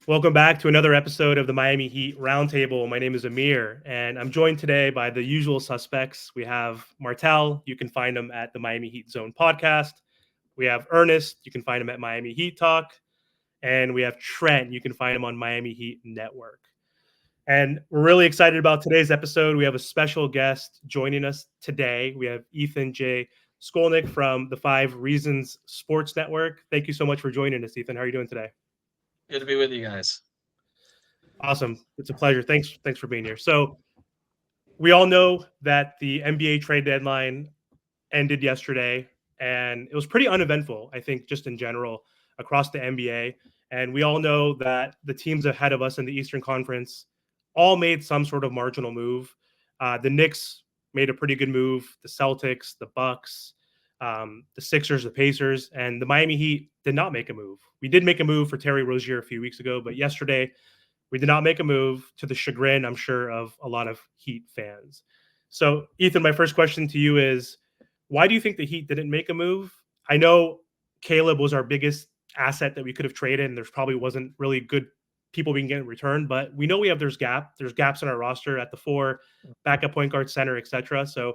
Welcome back to another episode of the Miami Heat Roundtable. My name is Amir, and I'm joined today by the usual suspects. We have Martel. You can find him at the Miami Heat Zone podcast. We have Ernest. You can find him at Miami Heat Talk. And we have Trent. You can find him on Miami Heat Network. And we're really excited about today's episode. We have a special guest joining us today. We have Ethan J. Skolnick from the Five Reasons Sports Network. Thank you so much for joining us, Ethan. How are you doing today? Good to be with you guys. Awesome. It's a pleasure. Thanks for being here. So we all know that the NBA trade deadline ended yesterday, and it was pretty uneventful, I think, just in general across the NBA. And we all know that the teams ahead of us in the Eastern Conference all made some sort of marginal move. The Knicks made a pretty good move. The Celtics, the Bucks, the Sixers, the Pacers, and the Miami Heat did not make a move. We did make a move for Terry Rozier a few weeks ago, but yesterday we did not make a move, to the chagrin, I'm sure, of a lot of Heat fans. So, Ethan, my first question to you is, why do you think the Heat didn't make a move? I know Caleb was our biggest asset that we could have traded, and there's probably wasn't really good people we can get in return, but we know there's gaps in our roster at the four, backup point guard, center, etc. So,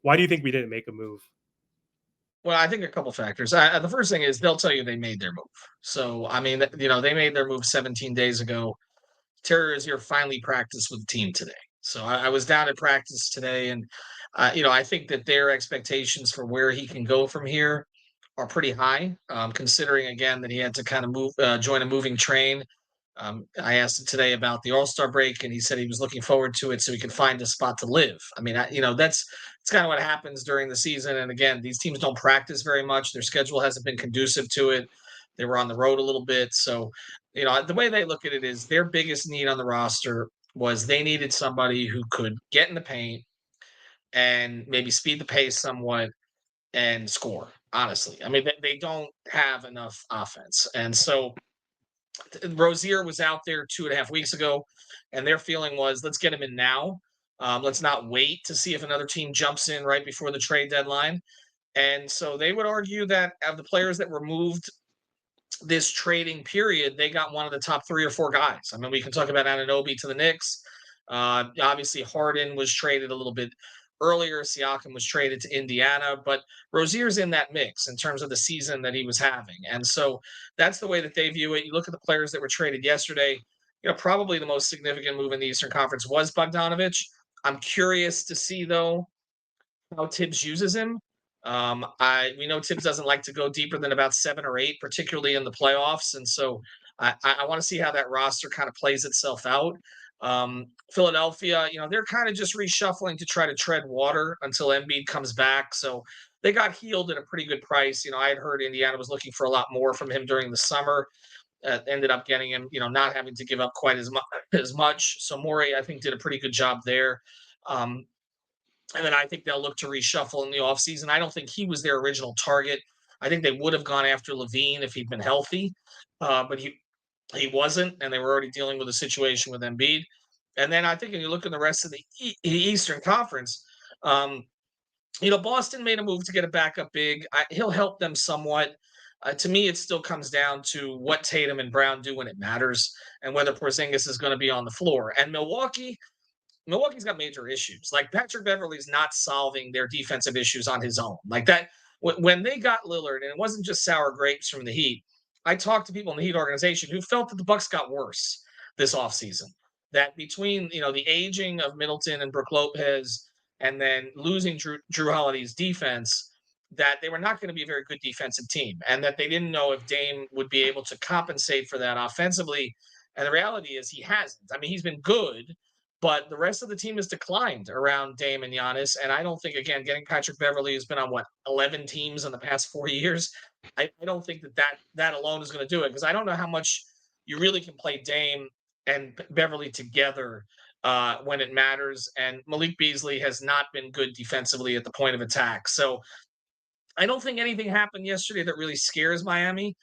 why do you think we didn't make a move? Well, I think a couple factors. The first thing is they'll tell you they made their move. So, I mean, they made their move 17 days ago. Terry Rozier finally practiced with the team today. So I was down at practice today, and I think that their expectations for where he can go from here are pretty high, considering again that he had to kind of join a moving train. I asked him today about the All Star break, and he said he was looking forward to it so he could find a spot to live. I mean, that's kind of what happens during the season. And again, these teams don't practice very much. Their schedule hasn't been conducive to it. They were on the road a little bit, so the way they look at it is their biggest need on the roster was they needed somebody who could get in the paint and maybe speed the pace somewhat and score. Honestly, I mean, they don't have enough offense, and so Rozier was out there 2.5 weeks ago, and their feeling was, let's get him in now. Let's not wait to see if another team jumps in right before the trade deadline. And so they would argue that of the players that were moved this trading period, they got one of the top 3 or 4 guys. I mean, we can talk about Anunoby to the Knicks. Obviously, Harden was traded a little bit earlier. Siakam was traded to Indiana, but Rozier's in that mix in terms of the season that he was having. And so that's the way that they view it. You look at the players that were traded yesterday, probably the most significant move in the Eastern Conference was Bogdanovich. I'm curious to see, though, how Tibbs uses him. We know Tibbs doesn't like to go deeper than about 7 or 8, particularly in the playoffs, and so I want to see how that roster kind of plays itself out. Philadelphia, they're kind of just reshuffling to try to tread water until Embiid comes back. So they got healed at a pretty good price. I had heard Indiana was looking for a lot more from him during the summer. Ended up getting him, not having to give up quite as much. So Morey, I think, did a pretty good job there. Um, and then I think they'll look to reshuffle in the offseason. I don't think he was their original target. I think they would have gone after Levine if he'd been healthy, but he wasn't, and they were already dealing with a situation with Embiid. And then I think when you look at the rest of the Eastern Conference, um, Boston made a move to get a backup big. He'll help them somewhat. To me, it still comes down to what Tatum and Brown do when it matters, and whether Porzingis is going to be on the floor. And Milwaukee's got major issues. Like Patrick Beverley's not solving their defensive issues on his own. Like that, when they got Lillard, and it wasn't just sour grapes from the Heat. I talked to people in the Heat organization who felt that the Bucks got worse this offseason. That between the aging of Middleton and Brook Lopez, and then losing Drew Holiday's defense, that they were not going to be a very good defensive team, and that they didn't know if Dame would be able to compensate for that offensively. And the reality is he hasn't. I mean, he's been good, but the rest of the team has declined around Dame and Giannis. And I don't think, again, getting Patrick Beverley, who's been on 11 teams in the past 4 years, I don't think that alone is going to do it, because I don't know how much you really can play Dame and Beverley together when it matters. And Malik Beasley has not been good defensively at the point of attack. So I don't think anything happened yesterday that really scares Miami.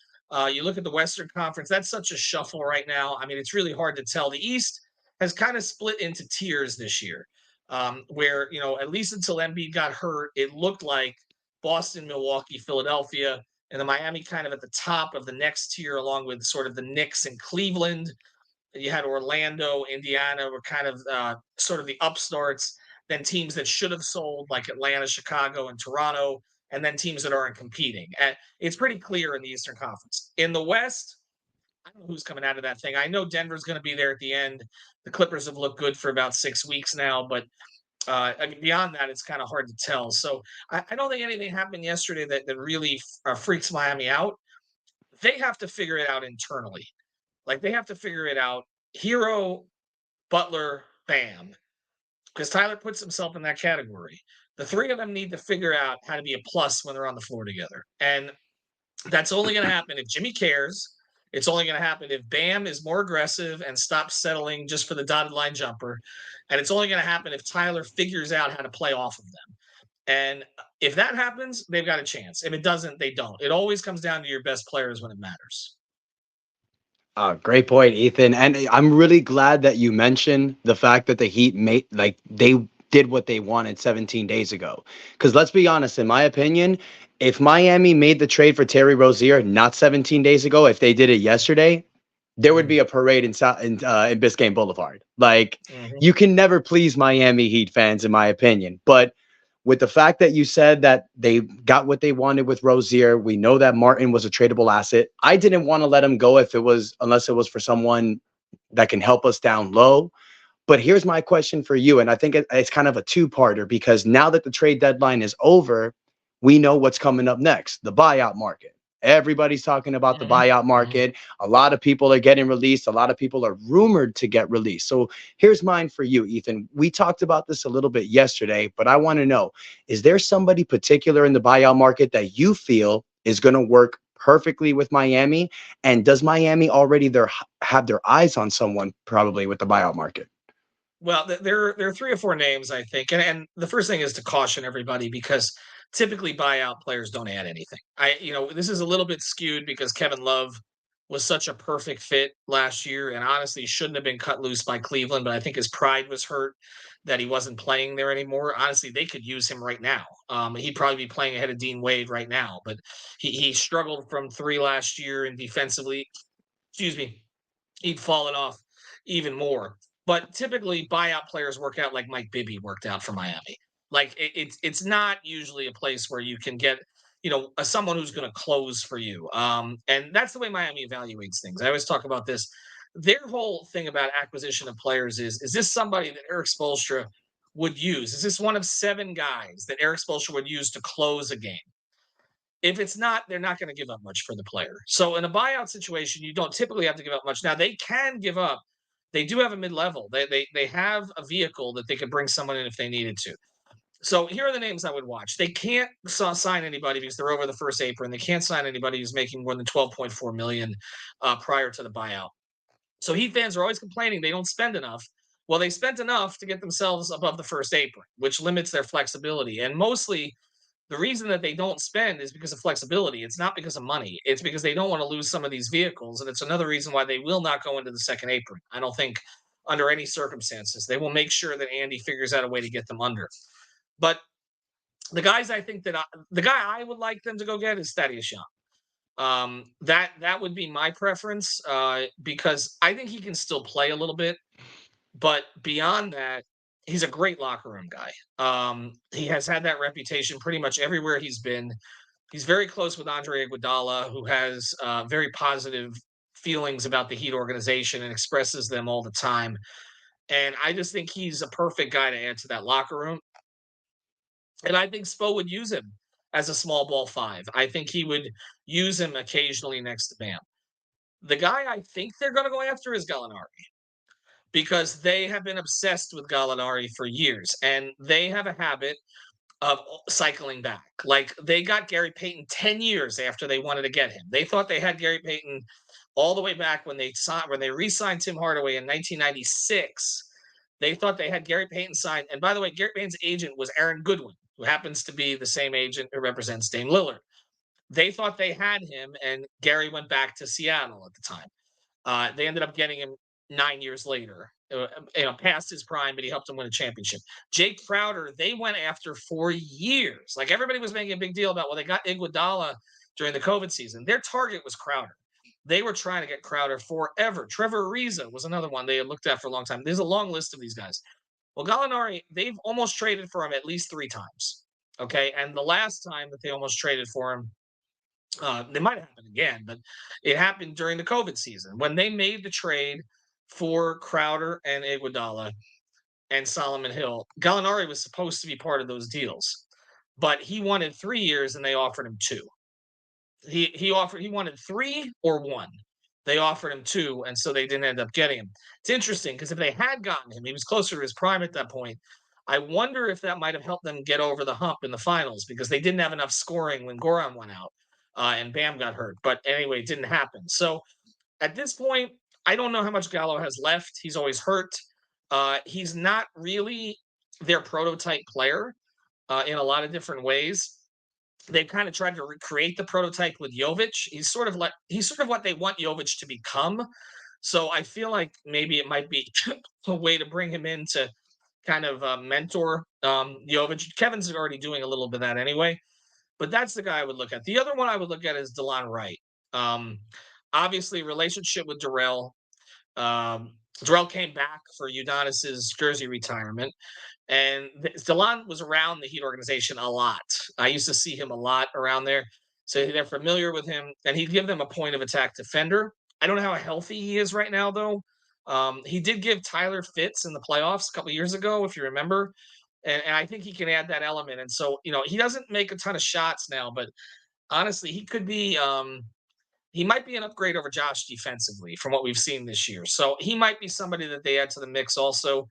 You look at the Western Conference, that's such a shuffle right now. I mean, it's really hard to tell. The East has kind of split into tiers this year, where, at least until Embiid got hurt, it looked like Boston, Milwaukee, Philadelphia, and the Miami kind of at the top of the next tier, along with sort of the Knicks and Cleveland. You had Orlando, Indiana were kind of sort of the upstarts, then teams that should have sold like Atlanta, Chicago, and Toronto, and then teams that aren't competing. And it's pretty clear in the Eastern Conference. In the West, I don't know who's coming out of that thing. I know Denver's going to be there at the end. The Clippers have looked good for about 6 weeks now, but I mean, beyond that, it's kind of hard to tell. So I don't think anything happened yesterday that really freaks Miami out. They have to figure it out internally. Like they have to figure it out. Hero, Butler, Bam, because Tyler puts himself in that category. The three of them need to figure out how to be a plus when they're on the floor together. And that's only going to happen if Jimmy cares. It's only going to happen if Bam is more aggressive and stops settling just for the dotted line jumper. And it's only going to happen if Tyler figures out how to play off of them. And if that happens, they've got a chance. If it doesn't, they don't. It always comes down to your best players when it matters. Great point, Ethan. And I'm really glad that you mentioned the fact that the Heat made they did what they wanted 17 days ago. Because let's be honest, in my opinion, if Miami made the trade for Terry Rozier not 17 days ago, if they did it yesterday, there would be a parade in Biscayne Boulevard. Like you can never please Miami Heat fans, in my opinion. But with the fact that you said that they got what they wanted with Rozier, we know that Martin was a tradable asset. I didn't want to let him go unless it was for someone that can help us down low. But here's my question for you, and I think it's kind of a two-parter because now that the trade deadline is over, we know what's coming up next, the buyout market. Everybody's talking about the buyout market. A lot of people are getting released. A lot of people are rumored to get released. So here's mine for you, Ethan. We talked about this a little bit yesterday, but I want to know, is there somebody particular in the buyout market that you feel is going to work perfectly with Miami? And does Miami already have their eyes on someone probably with the buyout market? Well, there are 3 or 4 names, I think, and the first thing is to caution everybody because typically buyout players don't add anything. This is a little bit skewed because Kevin Love was such a perfect fit last year and honestly shouldn't have been cut loose by Cleveland, but I think his pride was hurt that he wasn't playing there anymore. Honestly, they could use him right now. He'd probably be playing ahead of Dean Wade right now, but he struggled from 3 last year and defensively, excuse me, he'd fallen off even more. But typically, buyout players work out like Mike Bibby worked out for Miami. Like it's not usually a place where you can get someone who's going to close for you. And that's the way Miami evaluates things. I always talk about this. Their whole thing about acquisition of players is this somebody that Eric Spoelstra would use? Is this one of 7 guys that Eric Spoelstra would use to close a game? If it's not, they're not going to give up much for the player. So in a buyout situation, you don't typically have to give up much. Now they can give up. They do have a mid-level. They have a vehicle that they could bring someone in if they needed to. So here are the names I would watch. They can't sign anybody because they're over the first apron. They can't sign anybody who's making more than 12.4 million prior to the buyout. So Heat fans are always complaining they don't spend enough. Well, they spent enough to get themselves above the first apron, which limits their flexibility. And mostly the reason that they don't spend is because of flexibility. It's not because of money. It's because they don't want to lose some of these vehicles. And it's another reason why they will not go into the second apron. I don't think under any circumstances. They will make sure that Andy figures out a way to get them under. But the guys I think the guy I would like them to go get is Thaddeus Young. That would be my preference because I think he can still play a little bit. But beyond that, he's a great locker room guy. He has had that reputation pretty much everywhere he's been. He's very close with Andre Iguodala, who has very positive feelings about the Heat organization and expresses them all the time. And I just think he's a perfect guy to add to that locker room. And I think Spo would use him as a small ball 5. I think he would use him occasionally next to Bam. The guy I think they're going to go after is Gallinari because they have been obsessed with Gallinari for years, and they have a habit of cycling back. Like they got Gary Payton 10 years after they wanted to get him. They thought they had Gary Payton all the way back when they re-signed Tim Hardaway in 1996. They thought they had Gary Payton signed. And by the way, Gary Payton's agent was Aaron Goodwin, who happens to be the same agent who represents Dame Lillard. They thought they had him, and Gary went back to Seattle at the time. They ended up getting him 9 years later, past his prime, but he helped them win a championship. Jake Crowder, they went after for years. Like everybody was making a big deal about, well, they got Iguodala during the COVID season. Their target was Crowder. They were trying to get Crowder forever. Trevor Ariza was another one they had looked at for a long time. There's a long list of these guys. Well, Gallinari, they've almost traded for him at least 3 times. Okay. And the last time that they almost traded for him, they might happen again, but it happened during the COVID season when they made the trade for Crowder and Iguodala and Solomon Hill. Gallinari was supposed to be part of those deals, but he wanted 3 years and they offered him 2. He wanted 3 or 1. They offered him 2, and so they didn't end up getting him. It's interesting because if they had gotten him, he was closer to his prime at that point. I wonder if that might have helped them get over the hump in the finals because they didn't have enough scoring when Goran went out and Bam got hurt. But anyway, it didn't happen. So at this point, I don't know how much Gallo has left. He's always hurt. He's not really their prototype player in a lot of different ways. They've kind of tried to recreate the prototype with Jovic. He's sort of what they want Jovic to become. So I feel like maybe it might be a way to bring him in to kind of mentor Jovic. Kevin's already doing a little bit of that anyway, but that's the guy I would look at. The other one I would look at is DeLon Wright. Obviously, relationship with Darrell. Darrell came back for Udonis's jersey retirement. And DeLon was around the Heat organization a lot. I used to see him a lot around there. So they're familiar with him. And he'd give them a point of attack defender. I don't know how healthy he is right now, though. He did give Tyler fits in the playoffs a couple of years ago, if you remember. And I think he can add that element. And so, he doesn't make a ton of shots now, but honestly, he could be he might be an upgrade over Josh defensively from what we've seen this year. So he might be somebody that they add to the mix also.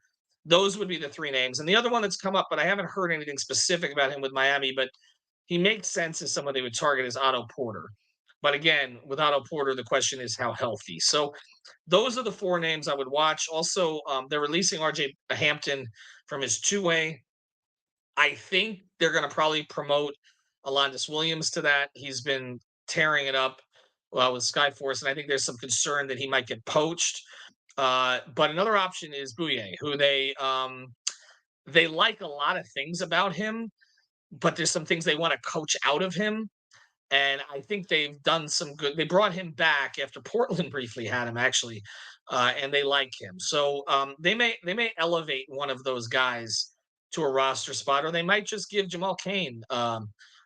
Those would be the 3 names. And the other one that's come up, but I haven't heard anything specific about him with Miami, but he makes sense as someone they would target is Otto Porter. But again, with Otto Porter, the question is how healthy. So those are the 4 names I would watch. Also, they're releasing RJ Hampton from his 2-way. I think they're going to probably promote Alondas Williams to that. He's been tearing it up with Skyforce, and I think there's some concern that he might get poached. But another option is Bouye, who they like a lot of things about him, but there's some things they want to coach out of him. And I think they've done some good. They brought him back after Portland briefly had him actually, and they like him. So they may elevate one of those guys to a roster spot, or they might just give Jamal Cain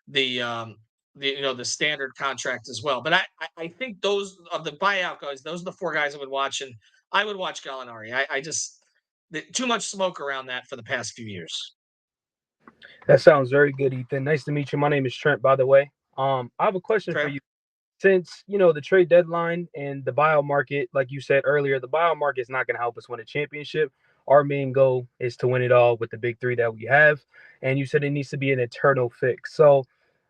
the standard contract as well. But I think those of the buyout guys, those are the 4 guys I would watch, and I would watch Gallinari. I just too much smoke around that for the past few years. That sounds very good, Ethan. Nice to meet you. My name is Trent, by the way. I have a question for you. Since, the trade deadline and the buyout market, like you said earlier, the buyout market is not going to help us win a championship. Our main goal is to win it all with the big 3 that we have. And you said it needs to be an eternal fix. So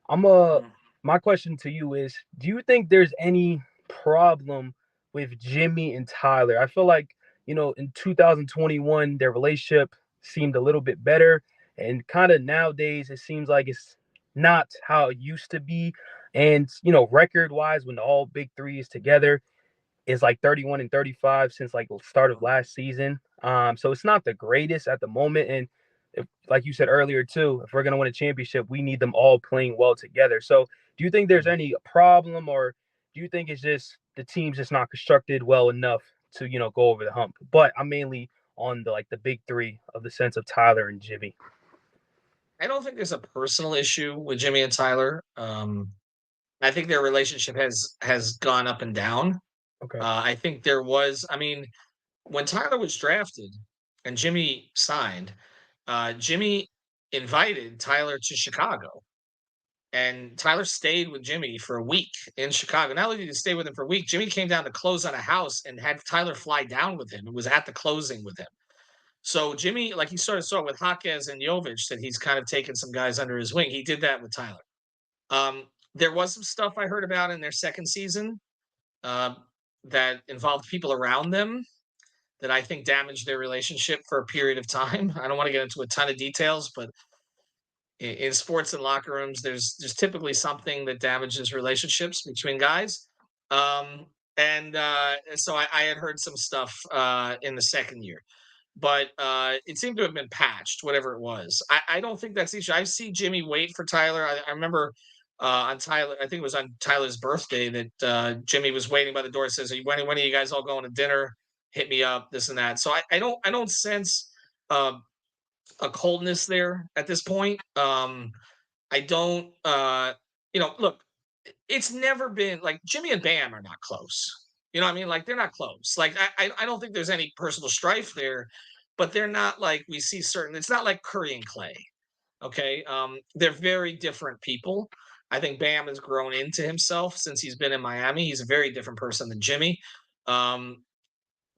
my question to you is, do you think there's any problem with Jimmy and Tyler? I feel like, in 2021, their relationship seemed a little bit better. And kind of nowadays, it seems like it's not how it used to be. And, record-wise, when all big 3 is together, is like 31 and 35 since like the start of last season. So it's not the greatest at the moment. And like you said earlier, too, if we're going to win a championship, we need them all playing well together. So do you think there's any problem, or do you think it's just the team's just not constructed well enough to, go over the hump? But I'm mainly on the big 3 of the sense of Tyler and Jimmy. I don't think there's a personal issue with Jimmy and Tyler. I think their relationship has gone up and down. Okay. I think there was, when Tyler was drafted and Jimmy signed, Jimmy invited Tyler to Chicago. And Tyler stayed with Jimmy for a week in Chicago. Not only did he stay with him for a week, Jimmy came down to close on a house and had Tyler fly down with him. It was at the closing with him. So Jimmy, like he sort of saw with Jaquez and Jovic, that he's kind of taken some guys under his wing. He did that with Tyler. There was some stuff I heard about in their second season that involved people around them that I think damaged their relationship for a period of time. I don't want to get into a ton of details, but in sports and locker rooms, there's typically something that damages relationships between guys. So I had heard some stuff in the second year, but it seemed to have been patched, whatever it was. I don't think that's the issue. I see Jimmy wait for Tyler. I remember on Tyler. I think it was on Tyler's birthday that Jimmy was waiting by the door. Says, when are you guys all going to dinner? Hit me up, this and that. So I don't sense uh, a coldness there at this point. I don't, look, it's never been like Jimmy and Bam are not close. You know what I mean? Like they're not close. Like I don't think there's any personal strife there, but they're not like we see certain. It's not like Curry and Clay. Okay, they're very different people. I think Bam has grown into himself since he's been in Miami. He's a very different person than Jimmy. Um,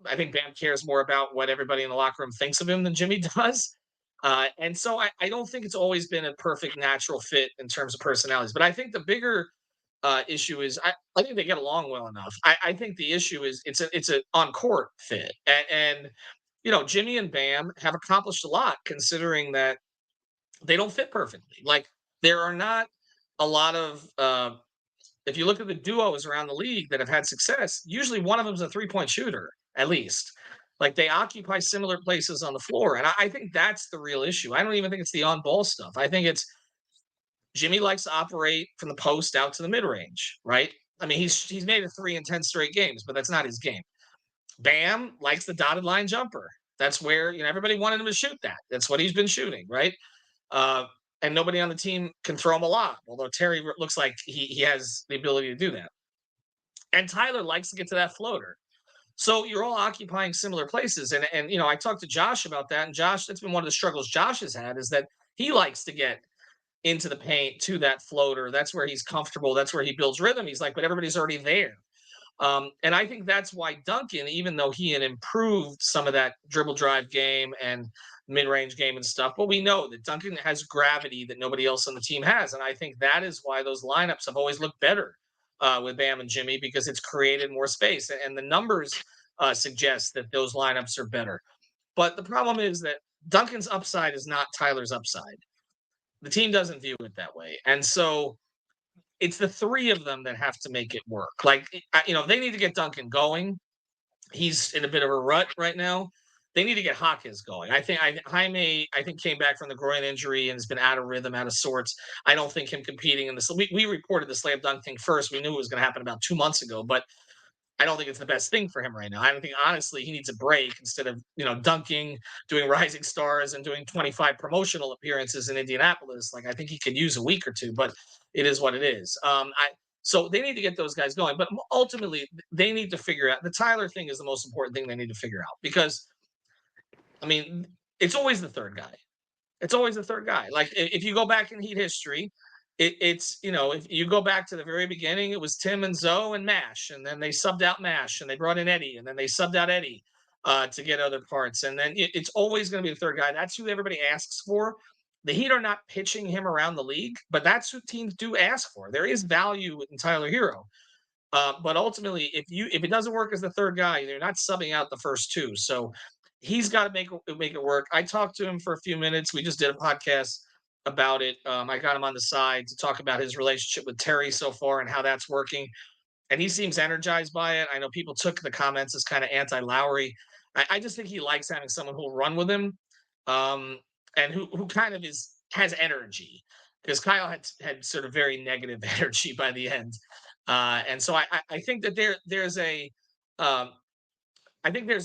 I think Bam cares more about what everybody in the locker room thinks of him than Jimmy does. And so I don't think it's always been a perfect natural fit in terms of personalities. But I think the bigger issue is I think they get along well enough. I think the issue is it's a on court fit. Jimmy and Bam have accomplished a lot considering that they don't fit perfectly. Like there are not a lot of if you look at the duos around the league that have had success, usually one of them is a 3-point shooter, at least. Like they occupy similar places on the floor. And I think that's the real issue. I don't even think it's the on ball stuff. I think it's Jimmy likes to operate from the post out to the mid range, right? I mean, he's made it 3 in 10 straight games, but that's not his game. Bam likes the dotted line jumper. That's where everybody wanted him to shoot that. That's what he's been shooting, right? Uh, and nobody on the team can throw him a lot, although Terry looks like he has the ability to do that. And Tyler likes to get to that floater. So you're all occupying similar places. And I talked to Josh about that. And Josh, that's been one of the struggles Josh has had is that he likes to get into the paint to that floater. That's where he's comfortable. That's where he builds rhythm. He's like, but everybody's already there. And I think that's why Duncan, even though he had improved some of that dribble drive game and mid-range game and stuff, but we know that Duncan has gravity that nobody else on the team has. And I think that is why those lineups have always looked better with Bam and Jimmy, because it's created more space. And the numbers suggest that those lineups are better. But the problem is that Duncan's upside is not Tyler's upside. The team doesn't view it that way. And so it's the three of them that have to make it work. Like, they need to get Duncan going. He's in a bit of a rut right now. They need to get Hawkins going. Jaime came back from the groin injury and has been out of rhythm, out of sorts. I don't think him competing in this. We reported the slam dunk thing first. We knew it was going to happen about 2 months ago, but I don't think it's the best thing for him right now. I don't think, honestly, he needs a break instead of, dunking, doing Rising Stars, and doing 25 promotional appearances in Indianapolis. Like, I think he could use a week or two, but it is what it is. So they need to get those guys going. But ultimately, they need to figure out the Tyler thing is the most important thing they need to figure out because, I mean, it's always the third guy. It's always the third guy. Like, if you go back in Heat history, it's if you go back to the very beginning, it was Tim and Zoe and Mash, and then they subbed out Mash, and they brought in Eddie, and then they subbed out Eddie to get other parts, and then it's always going to be the third guy. That's who everybody asks for. The Heat are not pitching him around the league, but that's who teams do ask for. There is value in Tyler Hero, but ultimately, if it doesn't work as the third guy, you're not subbing out the first two. So he's got to make it work. I talked to him for a few minutes. We just did a podcast about it. I got him on the side to talk about his relationship with Terry so far and how that's working. And he seems energized by it. I know people took the comments as kind of anti-Lowry. I just think he likes having someone who'll run with him and who kind of has energy, because Kyle had sort of very negative energy by the end. And so I think that there's a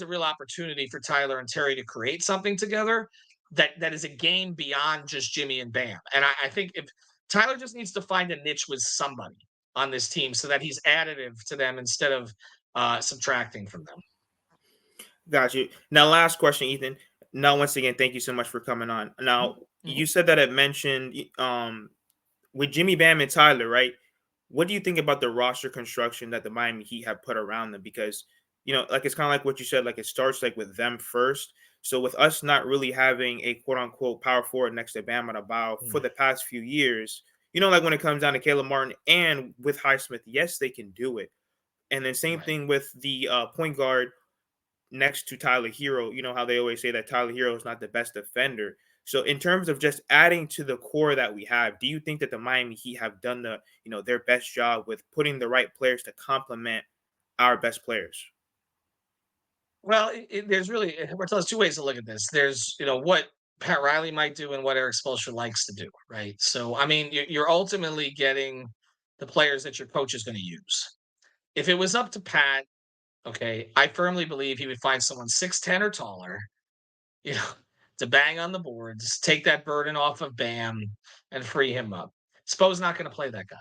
real opportunity for Tyler and Terry to create something together that is a game beyond just Jimmy and Bam. And I think if Tyler just needs to find a niche with somebody on this team so that he's additive to them instead of subtracting from them. Got you. Now, last question, Ethan. Now, once again, thank you so much for coming on. Now, you said that it mentioned with Jimmy, Bam, and Tyler, right? What do you think about the roster construction that the Miami Heat have put around them? Because, like it's kind of like what you said, like it starts like with them first. So with us not really having a quote unquote power forward next to Bam Adebayo for the past few years, like when it comes down to Caleb Martin and with Highsmith, yes, they can do it. And then same thing with the point guard next to Tyler Hero. You know how they always say that Tyler Hero is not the best defender. So in terms of just adding to the core that we have, do you think that the Miami Heat have done their best job with putting the right players to complement our best players? Well, there's two ways to look at this. There's, what Pat Riley might do and what Eric Spoelstra likes to do, right? So, I mean, you're ultimately getting the players that your coach is going to use. If it was up to Pat, okay, I firmly believe he would find someone 6'10" or taller, you know, to bang on the boards, take that burden off of Bam, and free him up. Spo's not going to play that guy.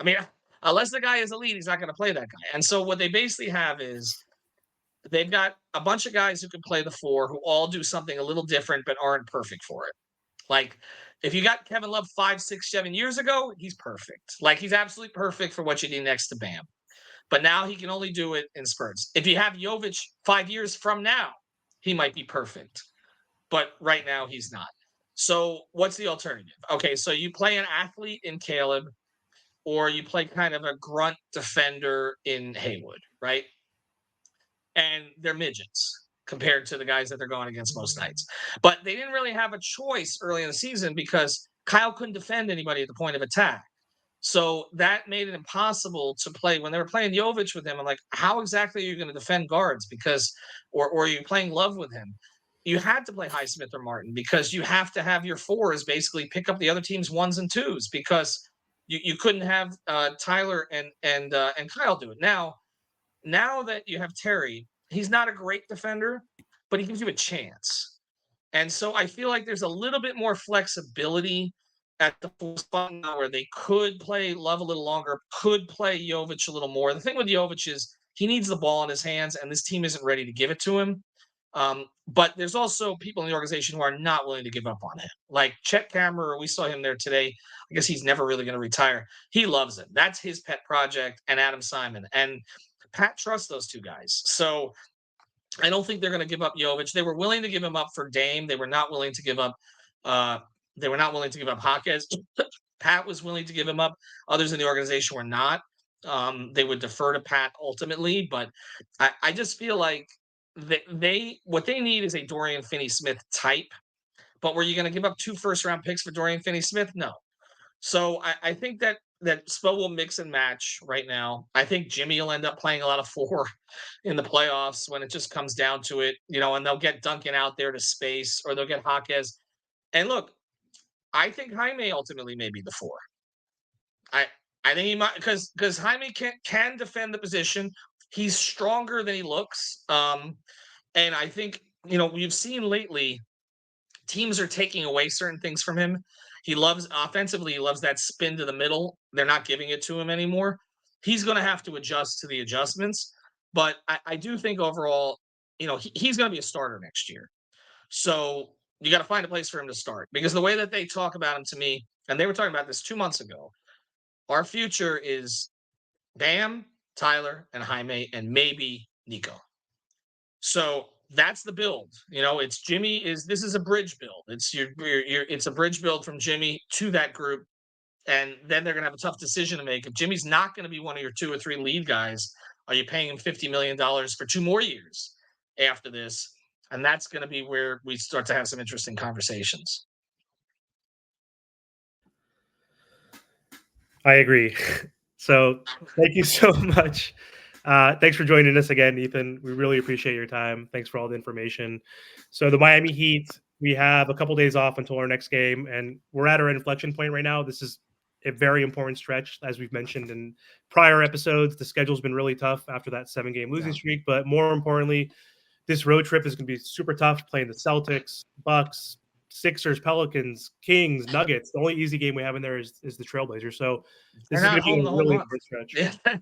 I mean, unless the guy is elite, he's not going to play that guy. And so what they basically have is they've got a bunch of guys who can play the 4 who all do something a little different but aren't perfect for it. Like, if you got Kevin Love 5, 6, 7 years ago, he's perfect. Like, he's absolutely perfect for what you need next to Bam. But now he can only do it in spurts. If you have Jovic 5 years from now, he might be perfect. But right now, he's not. So what's the alternative? Okay, so you play an athlete in Caleb, or you play kind of a grunt defender in Haywood, right? And they're midgets compared to the guys that they're going against most nights. But they didn't really have a choice early in the season because Kyle couldn't defend anybody at the point of attack. So that made it impossible to play when they were playing Jovic with him. I'm like, how exactly are you going to defend guards? Because, or are you playing Love with him? You had to play Highsmith or Martin because you have to have your 4s basically pick up the other team's 1s and 2s because you couldn't have Tyler and Kyle do it. Now that you have Terry, he's not a great defender, but he gives you a chance. And so I feel like there's a little bit more flexibility at the 4 spot now where they could play Love a little longer, could play Jovic a little more. The thing with Jovic is he needs the ball in his hands, and this team isn't ready to give it to him. But there's also people in the organization who are not willing to give up on him. Like Chet Kammerer, we saw him there today. I guess he's never really going to retire. He loves it. That's his pet project, and Adam Simon. And Pat trusts those 2 guys. So I don't think they're going to give up Jovic. They were willing to give him up for Dame. They were not willing to give up. They were not willing to give up Hawkes. Pat was willing to give him up. Others in the organization were not. They would defer to Pat ultimately, but I just feel like what they need is a Dorian Finney-Smith type. But were you going to give up 2 first-round picks for Dorian Finney-Smith? No. So I think that Spo will mix and match right now. I think Jimmy will end up playing a lot of 4 in the playoffs when it just comes down to it, and they'll get Duncan out there to space, or they'll get Hawkes. And look, I think Jaime ultimately may be the 4. I think he might, because Jaime can defend the position. He's stronger than he looks. And I think, we've seen lately teams are taking away certain things from him. He loves offensively, he loves that spin to the middle. They're not giving it to him anymore. He's going to have to adjust to the adjustments. But I do think overall, he's going to be a starter next year. So you got to find a place for him to start, because the way that they talk about him to me, and they were talking about this 2 months ago, our future is Bam, Tyler, and Jaime, and maybe Nico. So that's the build. It's Jimmy this is a bridge build. It's a bridge build from Jimmy to that group. And then they're going to have a tough decision to make. If Jimmy's not going to be one of your 2 or 3 lead guys, are you paying him $50 million for 2 more years after this? And that's going to be where we start to have some interesting conversations. I agree. So thank you so much. Thanks for joining us again, Ethan. We really appreciate your time. Thanks for all the information. So the Miami Heat, we have a couple days off until our next game, and we're at our inflection point right now. This is a very important stretch, as we've mentioned in prior episodes. The schedule's been really tough after that 7-game losing streak, but more importantly, this road trip is going to be super tough, playing the Celtics, Bucks, Sixers, Pelicans, Kings, Nuggets. The only easy game we have in there is the Trailblazers. So this is going to be a really important stretch. Yeah.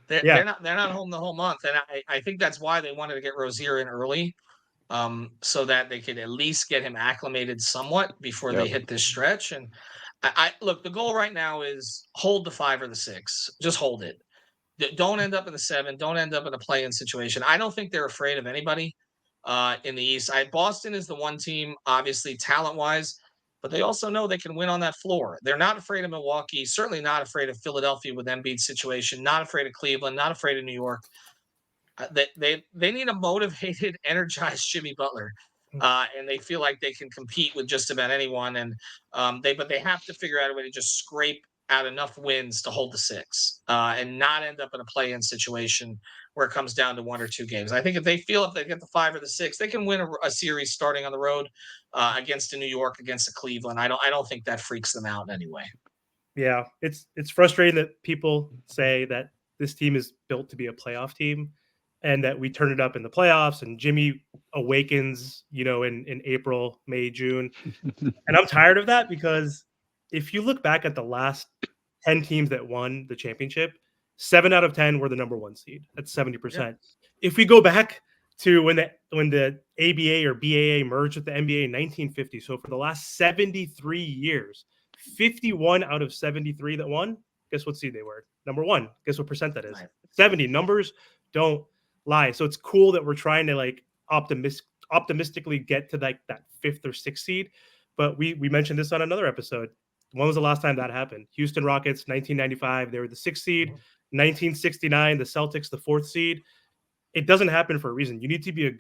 They're not home the whole month, and I think that's why they wanted to get Rozier in early, so that they could at least get him acclimated somewhat before they hit this stretch. And I look, the goal right now is hold the 5 or the 6. Just hold it. Don't end up in the 7. Don't end up in a play-in situation. I don't think they're afraid of anybody in the East. Boston is the one team, obviously, talent-wise, but they also know they can win on that floor. They're not afraid of Milwaukee, certainly not afraid of Philadelphia with Embiid's situation, not afraid of Cleveland, not afraid of New York. They need a motivated, energized Jimmy Butler, and they feel like they can compete with just about anyone. And but they have to figure out a way to just scrape out enough wins to hold the 6 and not end up in a play-in situation where it comes down to 1 or 2 games. I think if they get the 5 or the 6, they can win a series starting on the road against a New York, against a Cleveland. I don't think that freaks them out in any way. Yeah, it's frustrating that people say that this team is built to be a playoff team and that we turn it up in the playoffs and Jimmy awakens, in April, May, June. And I'm tired of that because if you look back at the last 10 teams that won the championship, 7 out of 10 were the number 1 seed. That's 70%. Yeah. If we go back to when the ABA or BAA merged with the NBA in 1950, so for the last 73 years, 51 out of 73 that won, guess what seed they were? Number 1. Guess what percent that is? Right. 70. Numbers don't lie. So it's cool that we're trying to optimistically get to that 5th or 6th seed. But we mentioned this on another episode. When was the last time that happened? Houston Rockets, 1995, they were the 6th seed. 1969, the Celtics, the 4th seed. It doesn't happen for a reason. You need to be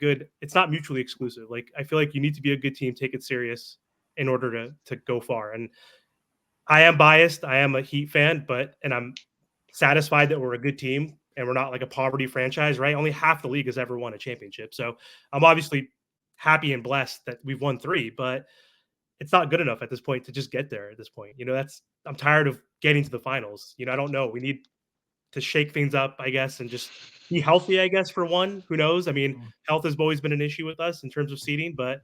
it's not mutually exclusive. Like, I feel like you need to be a good team, take it serious in order to go far. And I am biased. I am a Heat fan, and I'm satisfied that we're a good team and we're not like a poverty franchise, right? Only half the league has ever won a championship. So I'm obviously happy and blessed that we've won 3, but it's not good enough at this point to just get there at this point. I'm tired of getting to the finals. I don't know. We need to shake things up, I guess, and just be healthy, I guess, for one. Who knows? I mean, health has always been an issue with us in terms of seeding, but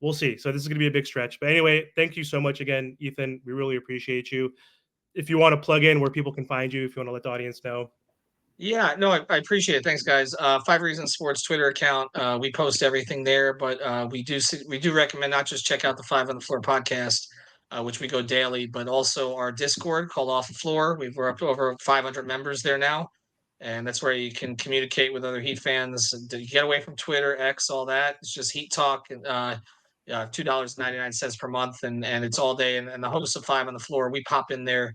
we'll see. So this is going to be a big stretch. But anyway, thank you so much again, Ethan. We really appreciate you. If you want to plug in where people can find you, if you want to let the audience know. Yeah, no, I appreciate it. Thanks, guys. 5 Reasons Sports Twitter account. We post everything there, but we do recommend not just check out the 5 on the Floor podcast, which we go daily, but also our Discord called Off the Floor. We're up to over 500 members there now, and that's where you can communicate with other Heat fans. Get away from Twitter, X, all that. It's just Heat Talk. $2.99 per month, and it's all day. And the hosts of 5 on the Floor, we pop in there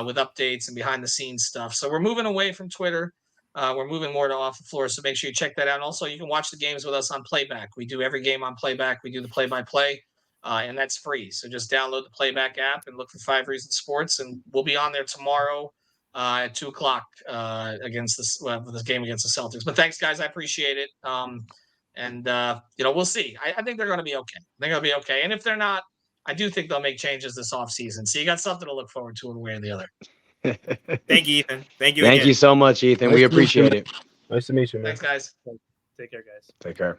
with updates and behind the scenes stuff. So we're moving away from Twitter. We're moving more to Off the Floor. So make sure you check that out. And also, you can watch the games with us on playback. We do every game on playback. We do the play-by-play, and that's free. So just download the playback app and look for 5 Reasons Sports, and we'll be on there tomorrow at 2:00 against this game against the Celtics. But thanks, guys. I appreciate it. And we'll see. I think they're going to be okay. They're going to be okay. And if they're not, I do think they'll make changes this offseason. So you got something to look forward to one way or the other. Thank you, Ethan. Thank you. Thank again. you so much, Ethan. We appreciate it. Nice to meet you, man. Thanks, guys. Take care, guys. Take care.